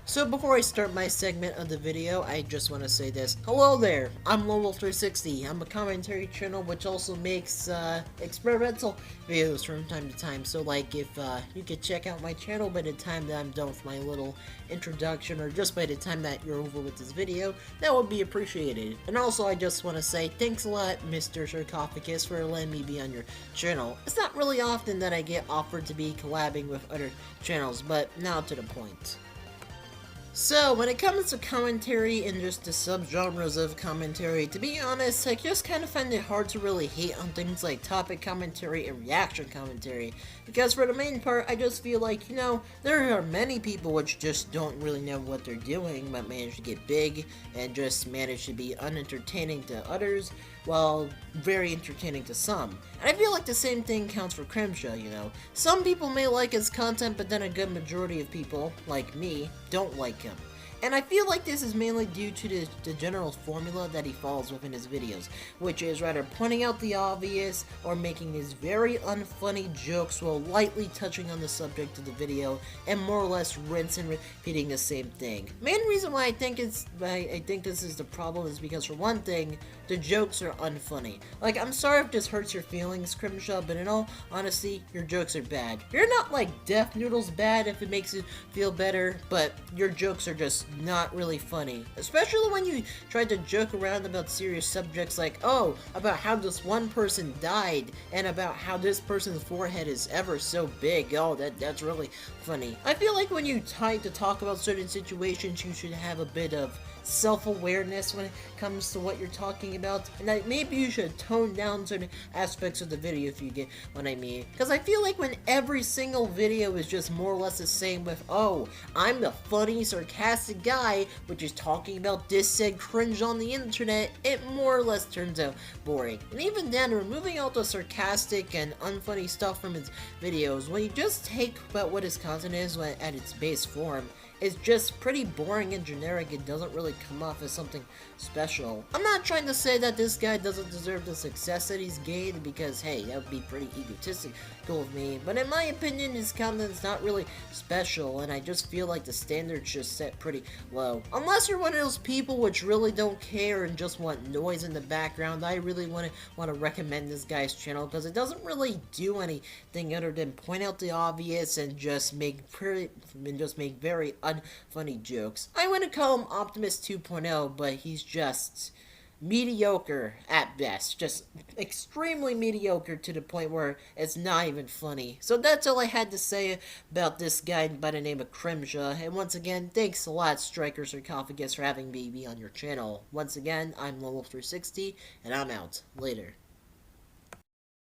So before I start my segment of the video, I just want to say this. Hello there, I'm Lowell360. I'm a commentary channel which also makes experimental videos from time to time. So like if you could check out my channel by the time that I'm done with my little introduction, or just by the time that you're over with this video, that would be appreciated. And also I just want to say thanks a lot, Mr. Sarcophagus, for letting me be on your channel. It's not really often that I get offered to be collabing with other channels, but now to the point. So, when it comes to commentary and just the subgenres of commentary, to be honest, I just kind of find it hard to really hate on things like topic commentary and reaction commentary, because for the main part, I just feel like, you know, there are many people which just don't really know what they're doing, but manage to get big, and just manage to be unentertaining to others, while very entertaining to some. And I feel like the same thing counts for crimtia, you know. Some people may like his content, but then a good majority of people, like me, don't like him. And I feel like this is mainly due to the general formula that he follows within his videos, which is rather pointing out the obvious or making these very unfunny jokes while lightly touching on the subject of the video and more or less rinse and repeating the same thing. Main reason why I think this is the problem is because, for one thing, the jokes are unfunny. Like, I'm sorry if this hurts your feelings, Crimtia, but in all honesty, your jokes are bad. You're not like Death Noodles bad if it makes you feel better, but your jokes are just not really funny. Especially when you try to joke around about serious subjects like, oh, about how this one person died, and about how this person's forehead is ever so big. Oh, that's really funny. I feel like when you try to talk about certain situations, you should have a bit of self-awareness when it comes to what you're talking about, and that maybe you should tone down certain aspects of the video, if you get what I mean. Because I feel like when every single video is just more or less the same with, oh, I'm the funny, sarcastic guy, which is talking about this said cringe on the internet, it more or less turns out boring. And even then, removing all the sarcastic and unfunny stuff from his videos, when you just take about what his content is at its base form, it's just pretty boring and generic. It doesn't really come off as something special. I'm not trying to say that this guy doesn't deserve the success that he's gained, because hey, that would be pretty egotistical of me, but in my opinion, his content's not really special, and I just feel like the standard's just set pretty low. Unless you're one of those people which really don't care and just want noise in the background, I really want to recommend this guy's channel, because it doesn't really do anything other than point out the obvious and just make very unfunny jokes. I wouldn't call him Optimus 2.0, but he's just mediocre at best. Just extremely mediocre to the point where it's not even funny. So that's all I had to say about this guy by the name of Crimtia. And once again, thanks a lot, Striker Sarcophagus, for having me be on your channel. Once again, I'm Lowell360, and I'm out. Later.